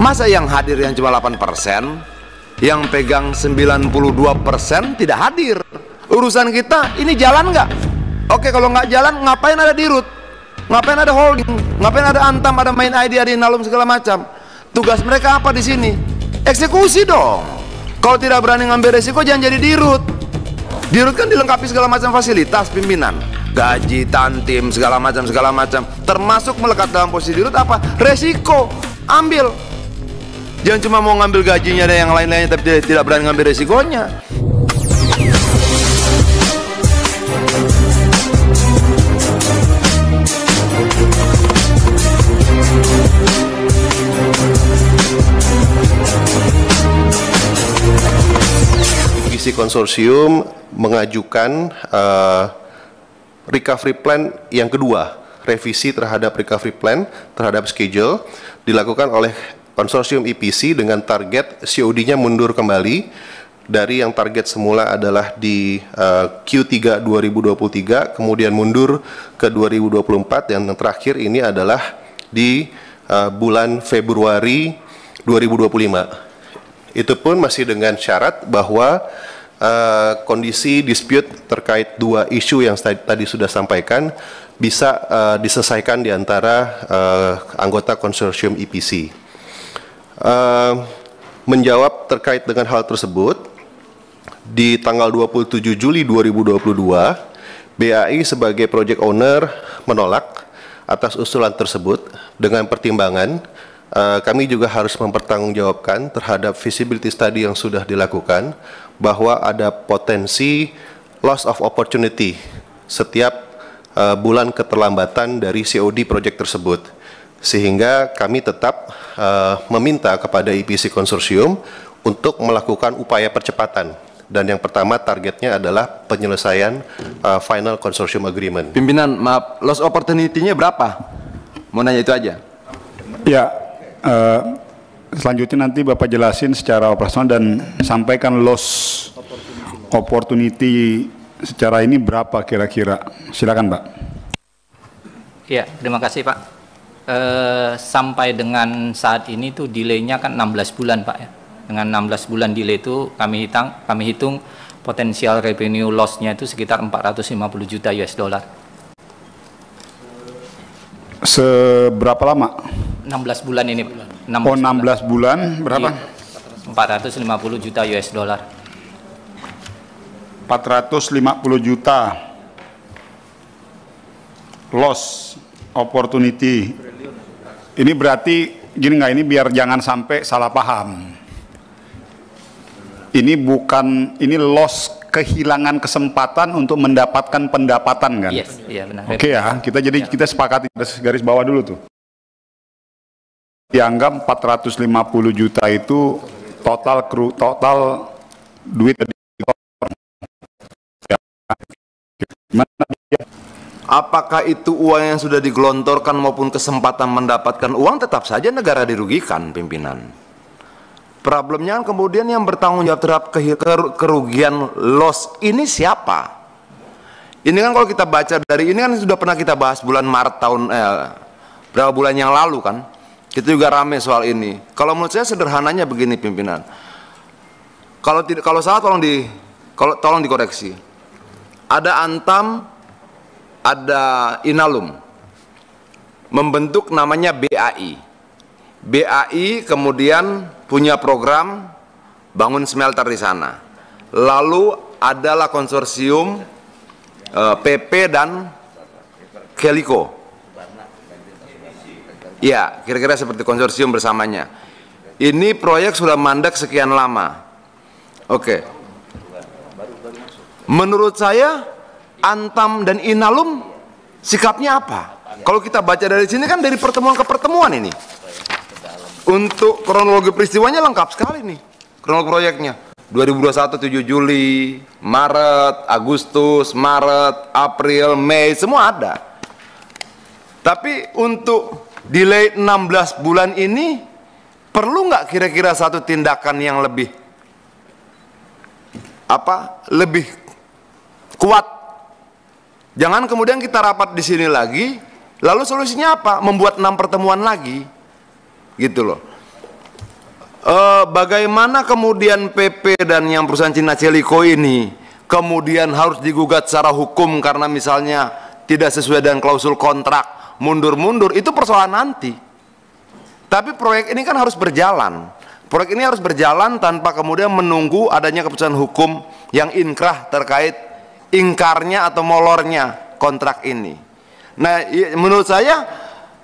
Masa yang hadir yang cuma 8%, yang pegang 92% tidak hadir? Urusan kita ini jalan nggak? Oke, kalau nggak jalan, ngapain ada dirut? Ngapain ada holding? Ngapain ada Antam, ada Main ID, ada Inalum segala macam? Tugas mereka apa di sini? Eksekusi dong. Kalau tidak berani ngambil resiko, jangan jadi dirut. Dirut kan dilengkapi segala macam fasilitas pimpinan, gaji, tantim, segala macam. Termasuk melekat dalam posisi dirut apa? Resiko. Ambil. Jangan cuma mau ngambil gajinya dan yang lain-lainnya tapi tidak berani ngambil resikonya. IPC konsorsium mengajukan recovery plan yang kedua, revisi terhadap recovery plan terhadap schedule dilakukan oleh konsorsium IPC dengan target COD-nya mundur kembali dari yang target semula adalah di Q3 2023, kemudian mundur ke 2024, dan yang terakhir ini adalah di bulan Februari 2025. Itu pun masih dengan syarat bahwa kondisi dispute terkait dua isu yang tadi sudah sampaikan bisa diselesaikan di antara anggota konsorsium IPC. Menjawab terkait dengan hal tersebut, di tanggal 27 Juli 2022, BAI sebagai project owner menolak atas usulan tersebut dengan pertimbangan kami juga harus mempertanggungjawabkan terhadap feasibility study yang sudah dilakukan bahwa ada potensi loss of opportunity setiap bulan keterlambatan dari COD project tersebut, sehingga kami tetap meminta kepada IPC konsorsium untuk melakukan upaya percepatan, dan yang pertama targetnya adalah penyelesaian final consortium agreement. Pimpinan, maaf, loss opportunity-nya berapa? Mau nanya itu aja. Ya, selanjutnya nanti Bapak jelasin secara operasional dan sampaikan loss opportunity secara ini berapa kira-kira. Silakan, Pak. Ya, terima kasih, Pak. Sampai dengan saat ini tuh delay-nya kan 16 bulan, Pak, ya. Dengan 16 bulan delay itu kami hitung potensial revenue loss-nya itu sekitar 450 juta US dollar. Seberapa lama? 16 bulan ini, Pak. 16 bulan berapa? Iya, 450 juta US dollar. 450 juta loss opportunity. Ini berarti gini nggak, ini biar jangan sampai salah paham. Ini bukan, ini loss, kehilangan kesempatan untuk mendapatkan pendapatan kan? Yes, iya benar. Oke ya, kita sepakati garis bawah dulu tuh. Dianggap 450 juta itu total duit. Apakah itu uang yang sudah digelontorkan maupun kesempatan mendapatkan uang, tetap saja negara dirugikan, pimpinan. Problemnya kan kemudian yang bertanggung jawab terhadap kerugian loss ini siapa? Ini kan kalau kita baca dari ini kan sudah pernah kita bahas bulan Maret tahun berapa bulan yang lalu kan. Kita juga rame soal ini. Kalau menurut saya sederhananya begini, pimpinan. Kalau salah tolong dikoreksi. Ada Antam, ada Inalum, membentuk namanya BAI. BAI kemudian punya program bangun smelter di sana. Lalu adalah konsorsium PP dan Keliko. Ya, kira-kira seperti konsorsium bersamanya. Ini proyek sudah mandek sekian lama. Oke. Menurut saya Antam dan Inalum sikapnya apa? Kalau kita baca dari sini kan dari pertemuan ke pertemuan ini. Untuk kronologi peristiwanya lengkap sekali nih. Kronologi proyeknya 2021 7 Juli, Maret, Agustus, Maret, April, Mei, semua ada. Tapi untuk delay 16 bulan ini perlu nggak kira-kira satu tindakan yang lebih lebih kuat? Jangan kemudian kita rapat di sini lagi, lalu solusinya apa? Membuat 6 pertemuan lagi, gitu loh. bagaimana kemudian PP dan yang perusahaan Cina Celico ini kemudian harus digugat secara hukum karena misalnya tidak sesuai dengan klausul kontrak, mundur-mundur, itu persoalan nanti. Tapi proyek ini kan harus berjalan. Proyek ini harus berjalan tanpa kemudian menunggu adanya keputusan hukum yang inkrah terkait ingkarnya atau molornya kontrak ini. Nah, menurut saya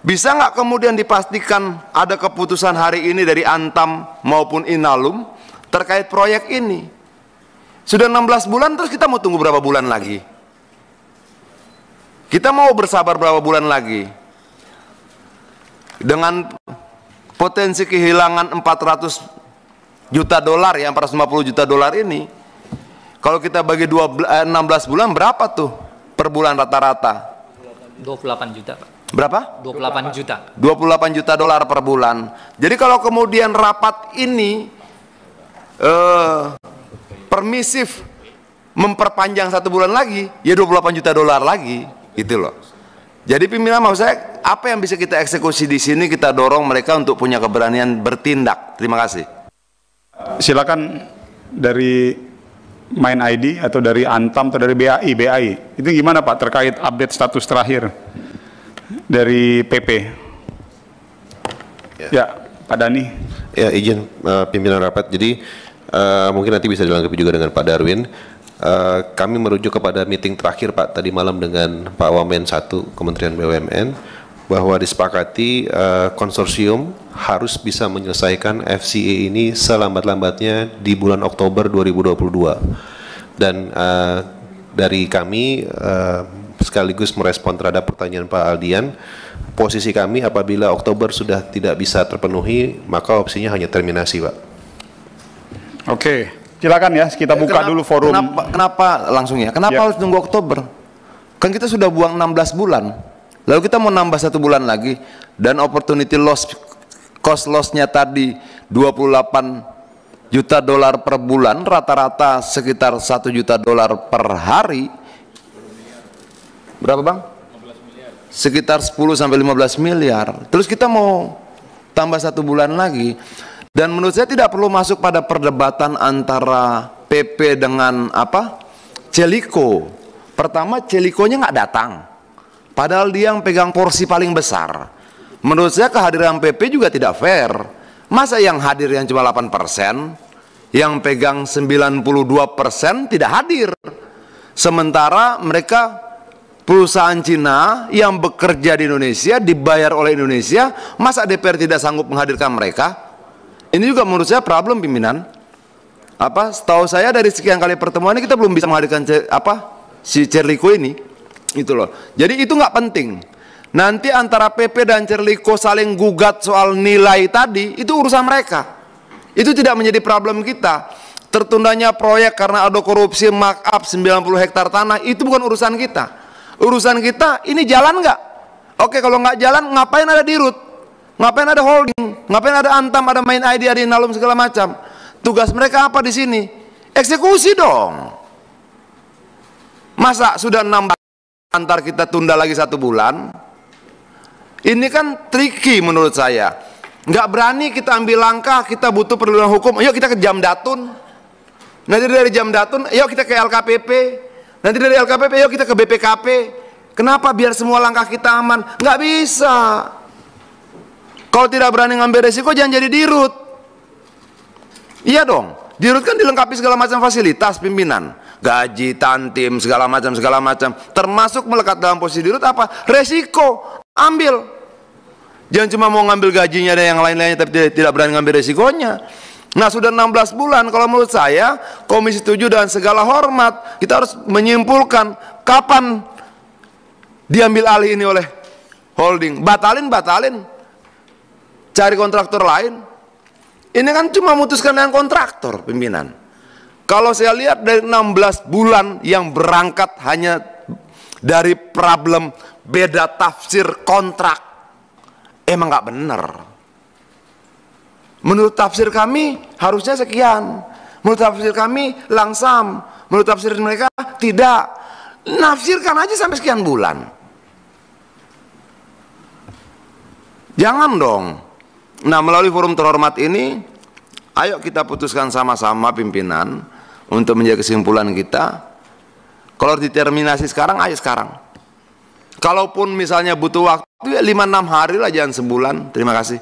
bisa nggak kemudian dipastikan ada keputusan hari ini dari Antam maupun Inalum terkait proyek ini? Sudah 16 bulan, terus kita mau tunggu berapa bulan lagi? Kita mau bersabar berapa bulan lagi? Dengan potensi kehilangan 400 juta dolar ya, 450 juta dolar ini, kalau kita bagi 16 bulan berapa tuh per bulan rata-rata? 28 juta, Pak. Berapa? 28 juta. 28 juta dolar per bulan. Jadi kalau kemudian rapat ini permisif memperpanjang 1 bulan lagi, ya 28 juta dolar lagi, gitu loh. Jadi pimpinan, maksud saya apa yang bisa kita eksekusi di sini, kita dorong mereka untuk punya keberanian bertindak. Terima kasih. Silakan dari Main ID atau dari Antam atau dari BAI. Itu gimana Pak terkait update status terakhir dari PP? Ya, Pak Dani. Ya, izin pimpinan rapat. Jadi mungkin nanti bisa dilengkapi juga dengan Pak Darwin. Kami merujuk kepada meeting terakhir Pak tadi malam dengan Pak Wamen 1 Kementerian BUMN bahwa disepakati konsorsium harus bisa menyelesaikan FCA ini selambat-lambatnya di bulan Oktober 2022. Dan dari kami sekaligus merespon terhadap pertanyaan Pak Aldian, posisi kami apabila Oktober sudah tidak bisa terpenuhi, maka opsinya hanya terminasi, Pak. Oke, silakan ya, kita buka dulu forum. Kenapa langsung ya? Kenapa harus nunggu Oktober? Kan kita sudah buang 16 bulan. Lalu kita mau nambah 1 bulan lagi, dan opportunity loss, cost loss-nya tadi 28 juta dolar per bulan, rata-rata sekitar 1 juta dolar per hari. Berapa Bang? 15 miliar. Sekitar 10 sampai 15 miliar. Terus kita mau tambah 1 bulan lagi. Dan menurut saya tidak perlu masuk pada perdebatan antara PP dengan Celico. Pertama, Celiconya nggak datang. Padahal dia yang pegang porsi paling besar. Menurut saya kehadiran PP juga tidak fair. Masa yang hadir yang cuma 8%, yang pegang 92% tidak hadir. Sementara mereka perusahaan Cina yang bekerja di Indonesia, dibayar oleh Indonesia, masa DPR tidak sanggup menghadirkan mereka? Ini juga menurut saya problem pimpinan. Setahu saya dari sekian kali pertemuan ini kita belum bisa menghadirkan si Celico ini. Itu loh. Jadi itu nggak penting. Nanti antara PP dan Celico saling gugat soal nilai tadi, itu urusan mereka. Itu tidak menjadi problem kita. Tertundanya proyek karena ada korupsi markup 90 hektar tanah, itu bukan urusan kita. Urusan kita ini jalan nggak? Oke, kalau nggak jalan, ngapain ada dirut? Ngapain ada holding? Ngapain ada Antam, ada Main ID, ada Inalum segala macam? Tugas mereka apa di sini? Eksekusi dong. Masa sudah 6 antar kita tunda lagi 1 bulan? Ini kan tricky menurut saya. Nggak berani kita ambil langkah, kita butuh perlindungan hukum. Yuk kita ke Jamdatun. Nanti dari Jamdatun, yuk kita ke LKPP. Nanti dari LKPP, yuk kita ke BPKP. Kenapa? Biar semua langkah kita aman. Nggak bisa. Kalau tidak berani ngambil resiko, jangan jadi dirut. Iya dong. Dirut kan dilengkapi segala macam fasilitas pimpinan. Gaji, tantim, segala macam. Termasuk melekat dalam posisi dirut apa? Resiko. Ambil. Jangan cuma mau ngambil gajinya dan yang lain-lainnya tapi tidak berani ngambil resikonya. Nah, sudah 16 bulan, kalau menurut saya Komisi 7 dan segala hormat, kita harus menyimpulkan kapan diambil alih ini oleh holding. Batalin. Cari kontraktor lain. Ini kan cuma memutuskan dengan kontraktor pimpinan. Kalau saya lihat dari 16 bulan yang berangkat hanya dari problem beda tafsir kontrak, emang nggak benar. Menurut tafsir kami harusnya sekian, menurut tafsir kami langsam, menurut tafsir mereka tidak. Nafsirkan aja sampai sekian bulan. Jangan dong. Nah, melalui forum terhormat ini Ayo kita putuskan sama-sama pimpinan untuk menjaga kesimpulan kita. Kalau diterminasi sekarang, ayo sekarang. Kalaupun misalnya butuh waktu ya 5-6 hari lah, jangan sebulan. Terima kasih.